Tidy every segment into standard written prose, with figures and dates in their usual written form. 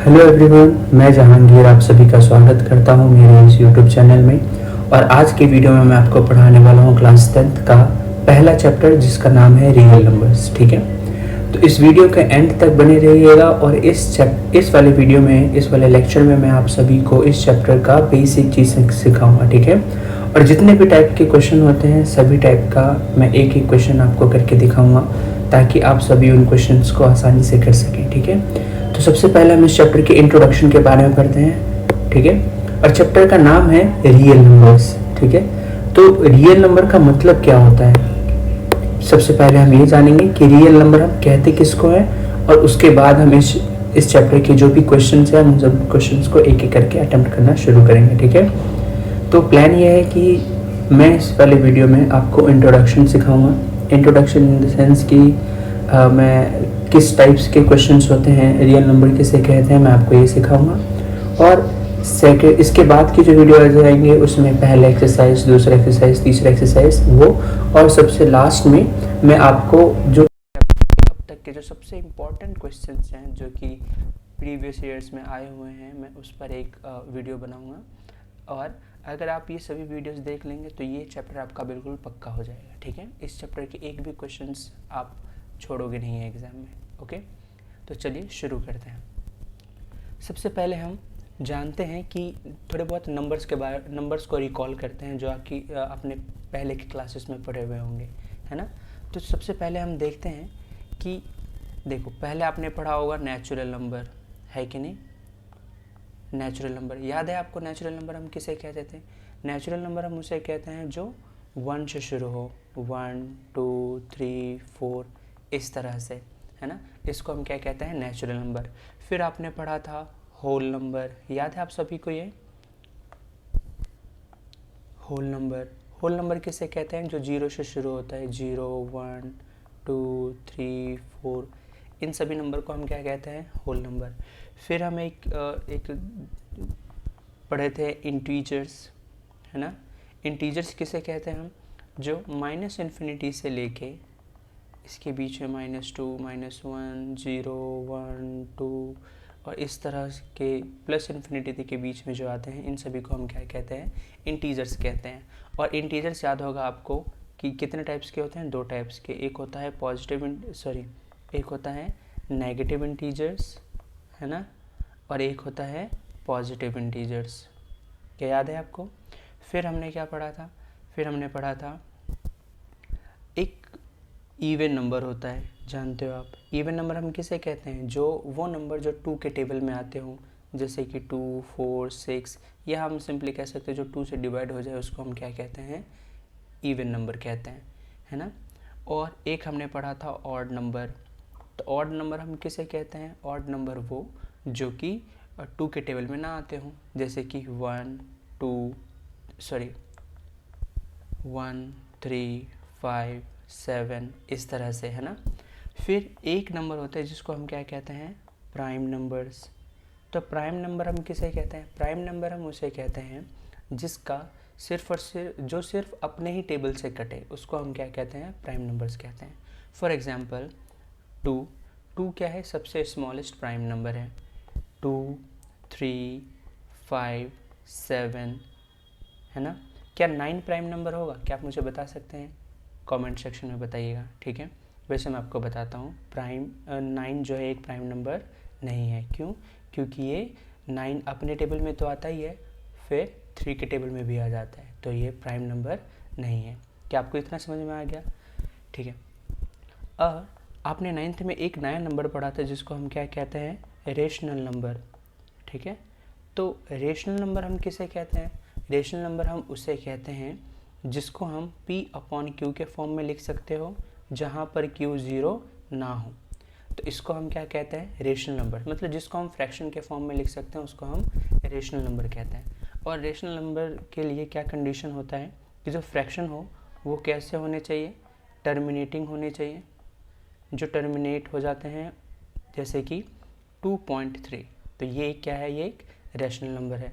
Hello everyone, मैं जहांगीर आप सभी का स्वागत करता हूं मेरे इस यूट्यूब चैनल में। और आज के वीडियो में मैं आपको पढ़ाने वाला हूं क्लास 10th का पहला चैप्टर जिसका नाम है रियल नंबर्स। ठीक है, तो इस वीडियो के एंड तक बने रहिएगा और इस वाले वीडियो में, इस वाले लेक्चर में मैं आप सभी को इस चैप्टर का बेसिक चीज़ें सिखाऊंगा। ठीक है, और जितने भी टाइप के क्वेश्चन होते हैं सभी टाइप का मैं एक एक क्वेश्चन आपको करके दिखाऊंगा ताकि आप सभी उन क्वेश्चंस को आसानी से कर सकें। ठीक है, तो सबसे पहले हम इस चैप्टर के इंट्रोडक्शन के बारे में पढ़ते हैं। ठीक है, और चैप्टर का नाम है रियल नंबर्स। ठीक है, तो रियल नंबर का मतलब क्या होता है, सबसे पहले हम ये जानेंगे कि रियल नंबर हम कहते किसको है, और उसके बाद हम इस चैप्टर के जो भी क्वेश्चंस हैं हम सब क्वेश्चंस को एक एक करके अटेम्प्ट करना शुरू करेंगे। ठीक है, तो प्लान ये है कि मैं इस वाले वीडियो में आपको इंट्रोडक्शन सिखाऊंगा। इंट्रोडक्शन इन द सेंस कि मैं किस टाइप्स के क्वेश्चंस होते हैं, रियल नंबर किसे कहते हैं, मैं आपको ये सिखाऊंगा। और सेकंड, इसके बाद की जो वीडियो आ जाएंगे उसमें पहला एक्सरसाइज, दूसरा एक्सरसाइज, तीसरा एक्सरसाइज वो, और सबसे लास्ट में मैं आपको जो अब तक के जो सबसे इम्पोर्टेंट क्वेश्चंस हैं जो कि प्रीवियस ईयर्स में आए हुए हैं, मैं उस पर एक वीडियो बनाऊंगा। और अगर आप ये सभी वीडियोस देख लेंगे तो ये चैप्टर आपका बिल्कुल पक्का हो जाएगा। ठीक है, इस चैप्टर के एक भी क्वेश्चंस आप छोड़ोगे नहीं है एग्ज़ाम में। ओके, तो चलिए शुरू करते हैं। सबसे पहले हम जानते हैं कि थोड़े बहुत नंबर्स को रिकॉल करते हैं जो आपने पहले की क्लासेस में पढ़े हुए होंगे, है ना। तो सबसे पहले हम देखते हैं कि देखो, पहले आपने पढ़ा होगा नेचुरल नंबर, है कि नहीं। नेचुरल नंबर याद है आपको? नेचुरल नंबर हम किसे कहते थे? नेचुरल नंबर हम उसे कहते हैं जो 1 से शुरू हो, 1 2 3 4 इस तरह से, है ना। इसको हम क्या कहते हैं? Natural number. फिर आपने पढ़ा था होल नंबर, याद है आप सभी को ये होल नंबर? होल नंबर किसे कहते हैं? जो 0 से शुरू होता है, 0 1 2 3 4 इन सभी नंबर को हम क्या कहते हैं? Whole number. फिर हम एक पढ़े थे इंटीजर्स, है ना। इंटीजर्स किसे कहते हैं हम? जो -∞ से लेके इसके बीच में -2 -1 0 1 2 और इस तरह के +∞ के बीच में जो आते हैं इन सभी को हम क्या कहते हैं? इंटीजर्स कहते हैं। और इंटीजर्स याद होगा आपको कि कितने टाइप्स के होते हैं? 2 टाइप्स के, एक होता है एक होता है नेगेटिव इंटीजर्स, है ना, और एक होता है पॉजिटिव इंटीजर्स। क्या याद है आपको? फिर हमने क्या पढ़ा था? फिर हमने पढ़ा था एक इवन नंबर होता है, जानते हो आप? इवन नंबर हम किसे कहते हैं? जो वो नंबर जो 2 के टेबल में आते हों, जैसे कि 2 4 6, या हम सिंपली कह सकते हैं जो 2 से डिवाइड हो जाए उसको हम क्या कहते हैं? इवन नंबर कहते हैं, है ना। और एक हमने पढ़ा था ऑड नंबर। तो ऑड नंबर हम किसे कहते हैं? ऑड नंबर वो जो कि 2 के टेबल में ना आते हों, जैसे कि 1 3 5 7 इस तरह से, है ना। फिर एक नंबर होता है जिसको हम क्या कहते हैं? Prime numbers. तो प्राइम नंबर हम किसे कहते हैं? प्राइम नंबर हम उसे कहते हैं जिसका सिर्फ और सिर्फ अपने ही टेबल से कटे, उसको हम क्या कहते हैं? प्राइम नंबर्स कहते हैं। फॉर एग्जांपल 2 क्या है? सबसे स्मॉलेस्ट प्राइम नंबर है। 2 3 5 7, है ना। क्या 9 प्राइम नंबर होगा? क्या आप मुझे बता सकते हैं? कमेंट सेक्शन में बताइएगा। ठीक है, वैसे मैं आपको बताता हूँ, 9 जो है एक प्राइम नंबर नहीं है। क्यों? क्योंकि ये 9 अपने टेबल में तो आता ही है, फिर 3 के टेबल में भी आ जाता है, तो ये प्राइम नंबर नहीं है। क्या आपको इतना समझ में आ गया? ठीक है। आपने 9th में एक नया नंबर पढ़ा था जिसको हम क्या कहते हैं? Rational number. ठीक है, तो रेशनल नंबर हम किसे कहते हैं? रेशनल नंबर हम उसे कहते हैं जिसको हम P/Q के फॉर्म में लिख सकते हो, जहाँ पर Q 0 ना हो, तो इसको हम क्या कहते हैं? Rational number. मतलब जिसको हम फ्रैक्शन के फॉर्म में लिख सकते हैं उसको हम रेशनल नंबर कहते हैं। और रेशनल नंबर के लिए क्या कंडीशन होता है कि जो फ्रैक्शन हो वो कैसे होने चाहिए? टर्मिनेटिंग होने चाहिए। जो टर्मिनेट हो जाते हैं जैसे कि 2.3, तो ये क्या है? ये एक रेशनल नंबर है।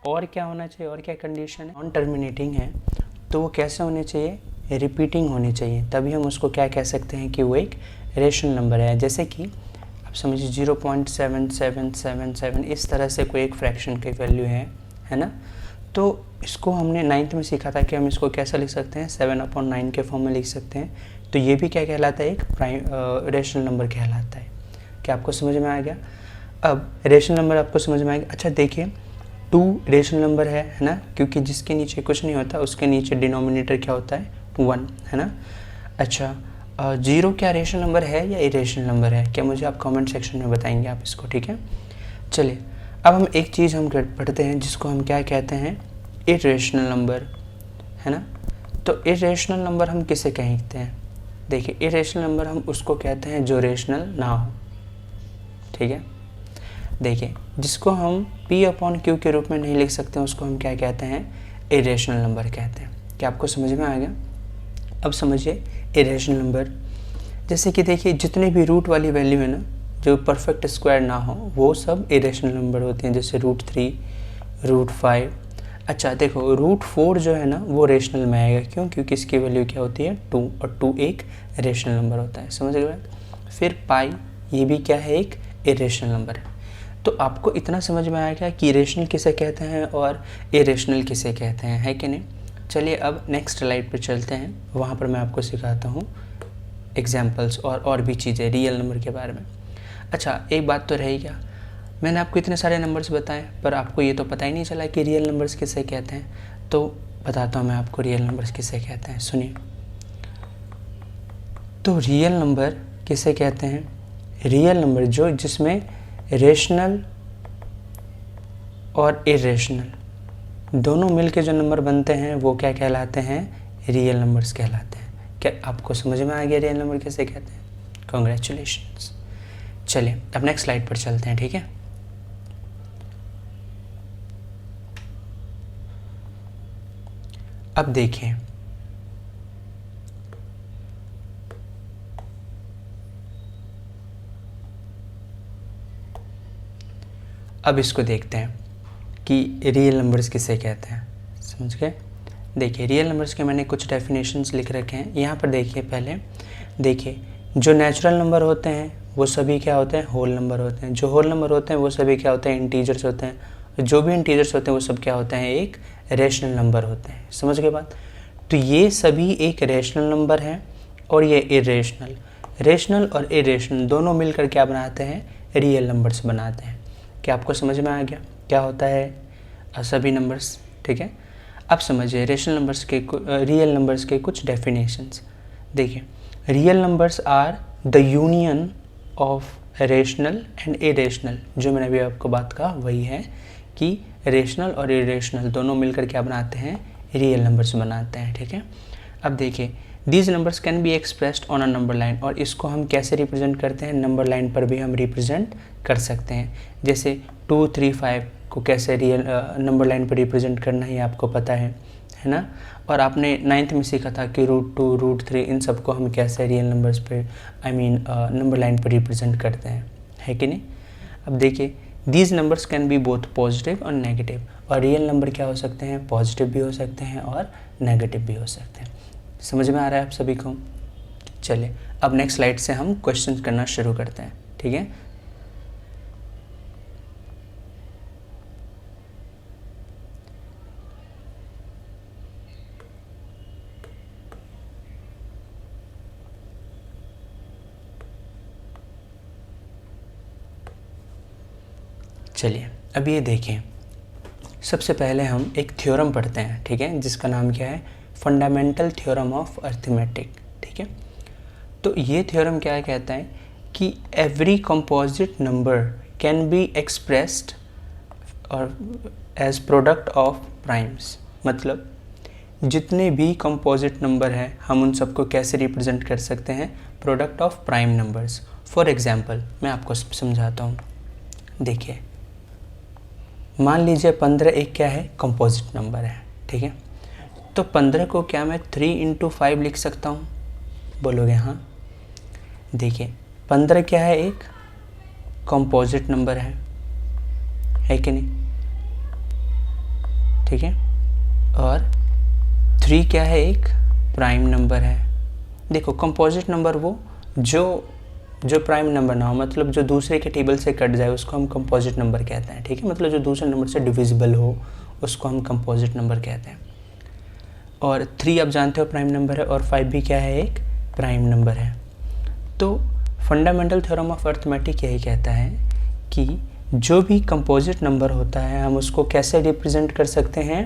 और क्या होना चाहिए? और क्या कंडीशन है? नॉन टर्मिनेटिंग है तो वो कैसे होने चाहिए? रिपीटिंग होनी चाहिए, तभी हम उसको क्या कह सकते हैं कि वो एक रेशनल नंबर है। जैसे कि आप समझिए 0.7777 इस तरह से कोई एक फ्रैक्शन की वैल्यू है ना। तो इसको हमने 9th में सीखा था कि हम इसको कैसा लिख सकते हैं, 7/9 के फॉर्म में लिख सकते हैं। तो ये भी क्या कहलाता है, एक प्राइम रेशनल नंबर कहलाता है। क्या आपको समझ में आ गया? अब रेशनल नंबर आपको समझ में आ गया। अच्छा देखिए 2 रेशनल नंबर है ना, क्योंकि जिसके नीचे कुछ नहीं होता उसके नीचे डिनोमिनेटर क्या होता है, 1 है ना। अच्छा 0 क्या रेशनल नंबर है या इरेशनल नंबर है, क्या मुझे आप कमेंट सेक्शन में बताएंगे आप इसको, ठीक है। चलिए अब हम एक चीज़ हम पढ़ते हैं जिसको हम क्या कहते हैं, इरेशनल नंबर, है ना। तो इरेशनल नंबर हम किसे कहते हैं, देखिए इरेशनल नंबर हम उसको कहते हैं जो रेशनल ना हो, ठीक है। देखिए जिसको हम P/Q के रूप में नहीं लिख सकते उसको हम क्या कहते हैं, इरेशनल नंबर कहते हैं। क्या आपको समझ में आ गया? अब समझिए इरेशनल नंबर, जैसे कि देखिए जितने भी रूट वाली वैल्यू है ना जो परफेक्ट स्क्वायर ना हो वो सब इरेशनल नंबर होते हैं, जैसे √3, √5। अच्छा देखो √4 जो है ना वो रेशनल में आएगा, क्यों? क्योंकि इसकी वैल्यू क्या होती है, 2, और 2 एक रेशनल नंबर होता है, समझ गए? फिर पाई, ये भी क्या है, एक इरेशनल नंबर है। तो आपको इतना समझ में आया क्या कि रेशनल किसे कहते हैं और इरेशनल किसे कहते हैं, है कि नहीं। चलिए अब नेक्स्ट स्लाइड पर चलते हैं, वहाँ पर मैं आपको सिखाता हूँ एग्जाम्पल्स और भी चीज़ें रियल नंबर के बारे में। अच्छा एक बात तो रही क्या, मैंने आपको इतने सारे नंबर्स बताए पर आपको ये तो पता ही नहीं चला कि रियल नंबर्स किसे कहते हैं। तो बताता हूँ मैं आपको रियल नंबर्स किसे कहते हैं, सुनिए। तो रियल नंबर किसे कहते हैं, रियल नंबर जो जिसमें रेशनल और इरेशनल दोनों मिलके जो नंबर बनते हैं वो क्या कहलाते हैं, रियल नंबर्स कहलाते हैं। क्या आपको समझ में आ गया रियल नंबर किसे कहते हैं? कॉन्ग्रेचुलेशंस। चलिए अब नेक्स्ट स्लाइड पर चलते हैं, ठीक है। अब देखिए अब इसको देखते हैं कि रियल नंबर्स किसे कहते हैं, समझ गए। देखिए रियल नंबर्स के मैंने कुछ डेफिनेशंस लिख रखे हैं यहाँ पर। देखिए पहले देखिए जो नेचुरल नंबर होते हैं वो सभी क्या होते हैं, होल नंबर होते हैं। जो होल नंबर होते हैं वो सभी क्या होते हैं, इंटीजर्स होते हैं। जो भी इंटीजर्स होते हैं वो सब क्या होते हैं, एक रेशनल नंबर होते हैं, समझ गए बात। तो ये सभी एक रेशनल नंबर हैं और ये इरेशनल, रेशनल और इरेशनल दोनों मिलकर क्या बनाते हैं, रियल नंबर्स बनाते हैं। क्या आपको समझ में आ गया क्या होता है सभी नंबर्स, ठीक है। अब समझिए रेशनल नंबर्स के रियल नंबर्स के कुछ डेफिनेशंस। देखिए real numbers are the union of rational and irrational, जो मैंने अभी आपको बात कहा वही है कि रेशनल और इरेशनल दोनों मिलकर क्या बनाते हैं, रियल नंबर्स बनाते हैं, ठीक है। अब देखिए these numbers can be expressed on a number line, और इसको हम कैसे रिप्रेजेंट करते हैं, नंबर लाइन पर भी हम रिप्रेजेंट कर सकते हैं। जैसे 2, 3, 5 को कैसे रियल नंबर लाइन पर रिप्रेजेंट करना है आपको पता है ना। और आपने 9th में सीखा था कि √2, √3 इन सब को हम कैसे रियल नंबर्स पे नंबर लाइन पर रिप्रेजेंट करते हैं, है कि नहीं। अब देखिए these numbers can be both positive और नेगेटिव, और रियल नंबर क्या हो सकते हैं, पॉजिटिव भी हो सकते हैं और नेगेटिव भी हो सकते हैं। समझ में आ रहा है आप सभी को? चलिए अब नेक्स्ट स्लाइड से हम क्वेश्चन करना शुरू करते हैं, ठीक है। चलिए अब ये देखें, सबसे पहले हम एक थ्योरम पढ़ते हैं, ठीक है, जिसका नाम क्या है, फंडामेंटल थ्योरम ऑफ अर्थमेटिक, ठीक है। तो ये थ्योरम क्या कहता है कि every composite number can be expressed और एज प्रोडक्ट ऑफ प्राइम्स, मतलब जितने भी कंपोजिट नंबर हैं हम उन सबको कैसे रिप्रेजेंट कर सकते हैं, product of prime numbers. For example मैं आपको समझाता हूँ। देखिए मान लीजिए 15 एक क्या है, कंपोजिट नंबर है, ठीक है। तो 15 को क्या मैं 3 × 5 लिख सकता हूँ, बोलोगे हाँ। देखिए 15 क्या है, एक कंपोजिट नंबर है कि नहीं, ठीक है। और 3 क्या है, एक प्राइम नंबर है। देखो कंपोजिट नंबर वो जो जो प्राइम नंबर ना हो, मतलब जो दूसरे के टेबल से कट जाए, उसको हम कंपोजिट नंबर कहते हैं, ठीक है। मतलब जो दूसरे नंबर से डिविजिबल हो उसको हम कंपोजिट नंबर कहते हैं। और 3 आप जानते हो प्राइम नंबर है, और 5 भी क्या है, एक प्राइम नंबर है। तो फंडामेंटल थ्योरम ऑफ अर्थमेटिक यही कहता है कि जो भी कंपोजिट नंबर होता है हम उसको कैसे रिप्रेजेंट कर सकते हैं,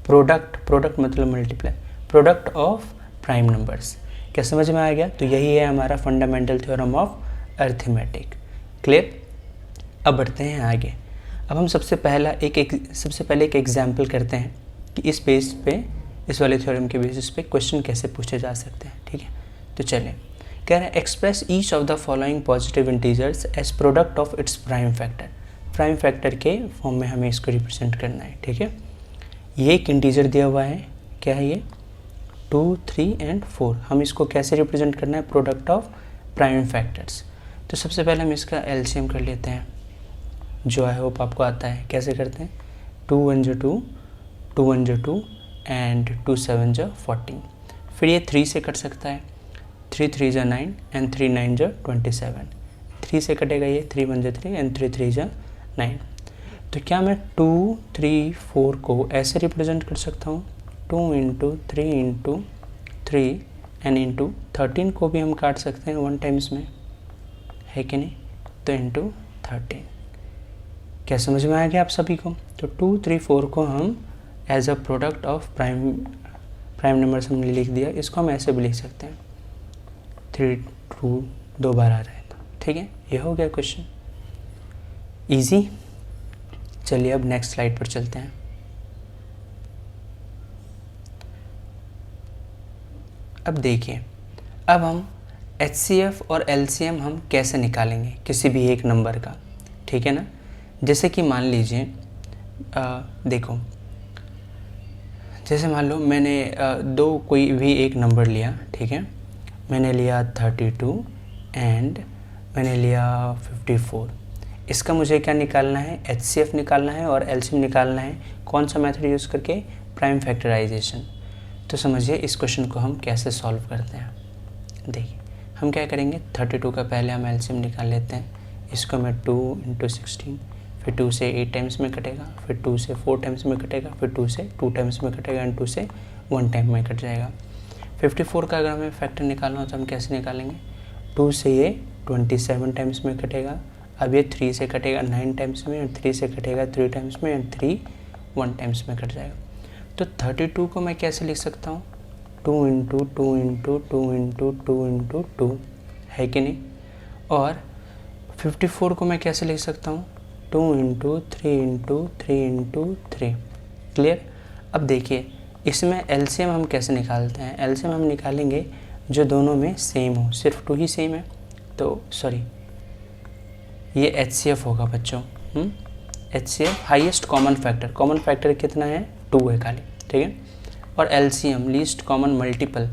प्रोडक्ट मतलब multiply, product of prime numbers. क्या समझ में आ गया? तो यही है हमारा fundamental theorem of arithmetic. Clear? अब बढ़ते हैं आगे। अब हम सबसे पहले एक एग्जाम्पल करते हैं कि इस बेस पे, इस वाले थ्योरम के बेसिस पे क्वेश्चन कैसे पूछे जा सकते हैं, ठीक है। तो चलिए, कह रहे हैं express each of the following positive integers as product of its prime factor. Prime factor के फॉर्म में हमें इसको रिप्रेजेंट करना है, ठीक है। ये एक इंटीजर दिया हुआ है, क्या है ये, 2, 3 एंड 4। हम इसको कैसे रिप्रेजेंट करना है, प्रोडक्ट ऑफ प्राइम फैक्टर्स। तो सबसे पहले हम इसका एलसीएम कर लेते हैं, जो आई होप आपको आता है। कैसे करते हैं, 2 1 जो 2, 2 1 जो 2 एंड 2 7 जो 14। फिर ये 3 से कट सकता है, 3 3 जो 9 एंड 3 9 जो 27। 3 से कटेगा ये, 3 1 जो 3 एंड 3 3 जो 9। तो क्या मैं 2 3 4 को ऐसे रिप्रेजेंट कर सकता हूँ, 2 इंटू 3 इंटू 3 एंड इंटू 13 को भी हम काट सकते हैं 1 टाइम्स में, है कि नहीं। तो इंटू 13। क्या समझ में आ गया आप सभी को? तो 2 3 4 को हम as a product of prime numbers हमने लिख दिया। इसको हम ऐसे भी लिख सकते हैं, 3 2 2 बार आ रहा है, तो ठीक है। ये हो गया क्वेश्चन, इजी। चलिए अब नेक्स्ट स्लाइड पर चलते हैं। अब देखिए, अब हम HCF और LCM हम कैसे निकालेंगे किसी भी एक नंबर का, ठीक है ना। जैसे कि मान लीजिए, देखो, जैसे मान लो मैंने कोई भी एक नंबर लिया, ठीक है। मैंने लिया 32 एंड मैंने लिया 54। इसका मुझे क्या निकालना है, HCF निकालना है और LCM निकालना है। कौन सा मेथड यूज़ करके, प्राइम फैक्टराइजेशन। तो समझिए इस क्वेश्चन को हम कैसे सॉल्व करते हैं। देखिए हम क्या करेंगे, 32 का पहले हम LCM निकाल लेते हैं। इसको मैं 2 इंटू 16, फिर 2 से 8 टाइम्स में कटेगा, फिर 2 से 4 टाइम्स में कटेगा, फिर 2 से 2 टाइम्स में कटेगा एंड 2 से 1 टाइम में कट जाएगा। 54 का अगर हमें फैक्टर निकालना हो तो हम कैसे निकालेंगे, 2 से ये 27 टाइम्स में कटेगा, अब ये 3 से कटेगा 9 टाइम्स में, और 3 से कटेगा 3 टाइम्स में, एंड 3 1 टाइम्स में कट जाएगा। तो 32 को मैं कैसे लिख सकता हूँ, 2 इंटू 2 इंटू 2 इंटू 2 इंटू 2, है कि नहीं। और 54 को मैं कैसे लिख सकता हूँ, 2 इंटू 3 इंटू 3 इंटू 3। क्लियर? अब देखिए इसमें LCM हम कैसे निकालते हैं। LCM हम निकालेंगे जो दोनों में सेम हो, सिर्फ 2 ही सेम है। तो सॉरी, ये HCF होगा बच्चों। HCF highest common factor, common factor कितना है, 2 है खाली, ठीक है। और LCM लीस्ट कॉमन मल्टीपल।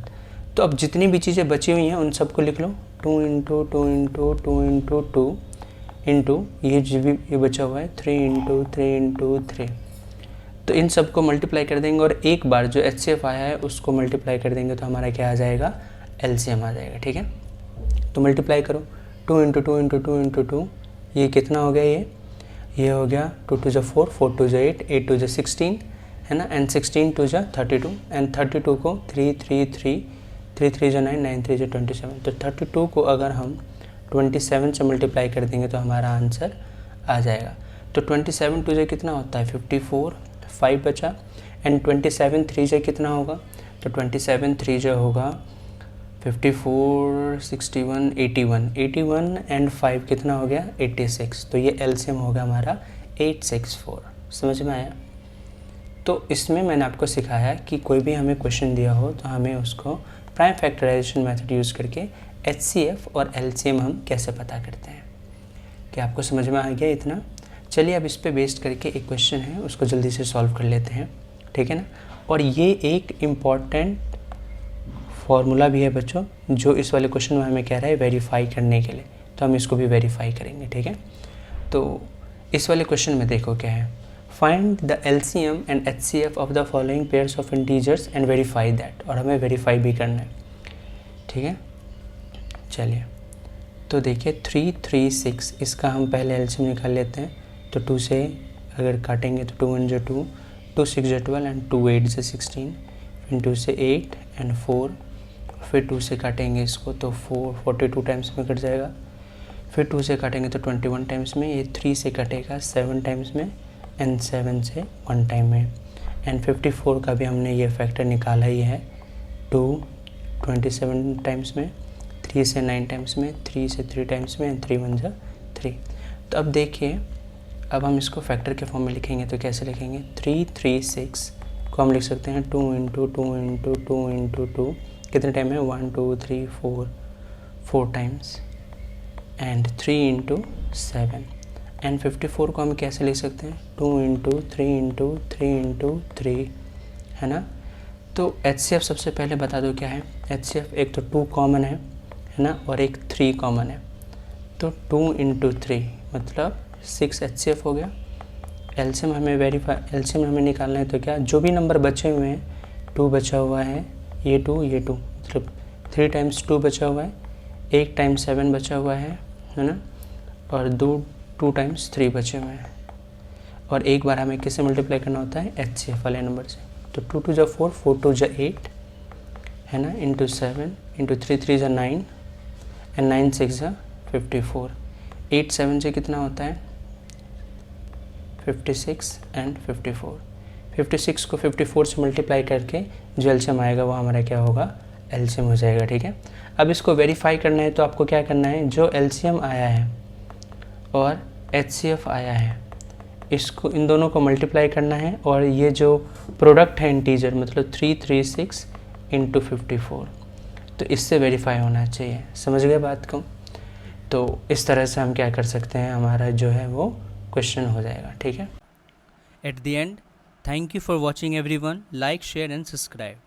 तो अब जितनी भी चीज़ें बची हुई हैं उन सबको लिख लो, 2 इंटू 2 इंटू 2 इंटू 2 इंटू ये जो भी ये बचा हुआ है 3 इंटू 3 इंटू 3। तो इन सबको मल्टीप्लाई कर देंगे और एक बार जो HCF आया है उसको मल्टीप्लाई कर देंगे तो हमारा क्या आ जाएगा, LCM आ जाएगा, ठीक है। तो मल्टीप्लाई करो, 2 इंटू 2 इंटू 2 इंटू 2, ये कितना हो गया, ये हो गया 2 2 4, 4 2 8, 8 2 16, है ना, एंड 16 2 32, एंड 32 को 3 3 3 3 3 9, 9 3 27। तो 32 को अगर हम 27 से मल्टीप्लाई कर देंगे तो हमारा आंसर आ जाएगा। तो 27 2 से कितना होता है, 54, 5 बचा, एंड 27 3 से कितना होगा, तो 27 3 जो होगा 54 61 81, 81 एंड 5 कितना हो गया, 86। तो ये LCM होगा हमारा 864। समझ में आया? तो इसमें मैंने आपको सिखाया कि कोई भी हमें क्वेश्चन दिया हो तो हमें उसको प्राइम फैक्टराइजेशन मेथड यूज़ करके HCF और LCM हम कैसे पता करते हैं। क्या आपको समझ में आ गया इतना? चलिए अब इस पे बेस्ड करके एक क्वेश्चन है उसको जल्दी से सॉल्व कर लेते हैं, ठीक है ना। और ये एक इम्पॉर्टेंट फॉर्मूला भी है बच्चों, जो इस वाले क्वेश्चन में हमें कह रहा है वेरीफाई करने के लिए, तो हम इसको भी वेरीफाई करेंगे, ठीक है। तो इस वाले क्वेश्चन में देखो क्या है, find the LCM and HCF of the following pairs of integers and verify that, और हमें वेरीफाई भी करना है, ठीक है। चलिए तो देखिए 3, 3, 6, इसका हम पहले एलसीएम निकाल लेते हैं। तो 2 से अगर काटेंगे तो 2 1 जो 2, 2 6 जो 12 एंड 2 8 जो 16, फिर 2 से 8 एंड 4, फिर 2 से काटेंगे इसको तो 4 42 टाइम्स में कट जाएगा। फिर 2 से काटेंगे तो 21 टाइम्स में, ये 3 से कटेगा 7 टाइम्स में एंड 7 से 1 टाइम में। एंड 54 का भी हमने ये फैक्टर निकाला ही है, 2 27 टाइम्स में, 3 से 9 टाइम्स में, 3 से 3 टाइम्स में एंड 3 1 जा 3। तो अब देखिए, अब हम इसको फैक्टर के फॉर्म में लिखेंगे तो कैसे लिखेंगे, 3 3 6 को हम लिख सकते हैं 2 × 2 × 2 × 2, कितने टाइम है 1 2 3 4 टाइम्स एंड 3 × 7 एंड 54 को हम कैसे लिख सकते हैं 2 × 3 × 3 × 3, है ना। तो HCF सबसे पहले बता दो क्या है। HCF एक तो 2 कॉमन है ना, और एक 3 कॉमन है। तो 2 × 3 मतलब 6 HCF हो गया। एलसीएम हमें निकालना है, तो क्या जो भी नंबर बचे हुए हैं, 2 बचा हुआ है, ये 2 मतलब 3 टाइम्स 2 बचा हुआ है, 1 टाइम्स 7 बचा हुआ है ना, और 2 टाइम्स 3 बचे हुए हैं। और एक बार हमें किससे मल्टीप्लाई करना होता है, HCF वाले नंबर से। तो 2 2 जा 4, 4 2 जा 8, है ना, इंटू 7 इंटू 3 3 जा 9 एंड 9 6 जा 54। 8 7 से कितना होता है 56 एंड 54। 56 को 54 से मल्टीप्लाई करके जो एलसीएम आएगा वो हमारा क्या होगा, एलसीएम हो जाएगा। ठीक है, अब इसको वेरीफाई करना है तो आपको क्या करना है, जो एलसीएम आया है और HCF आया है, इसको इन दोनों को मल्टीप्लाई करना है, और ये जो प्रोडक्ट है इंटीजर मतलब 336 × 54, तो इससे वेरीफाई होना चाहिए। समझ गए बात को। तो इस तरह से हम क्या कर सकते हैं, हमारा जो है वो क्वेश्चन हो जाएगा। ठीक है। At the end, thank you for watching everyone. Like, share and subscribe.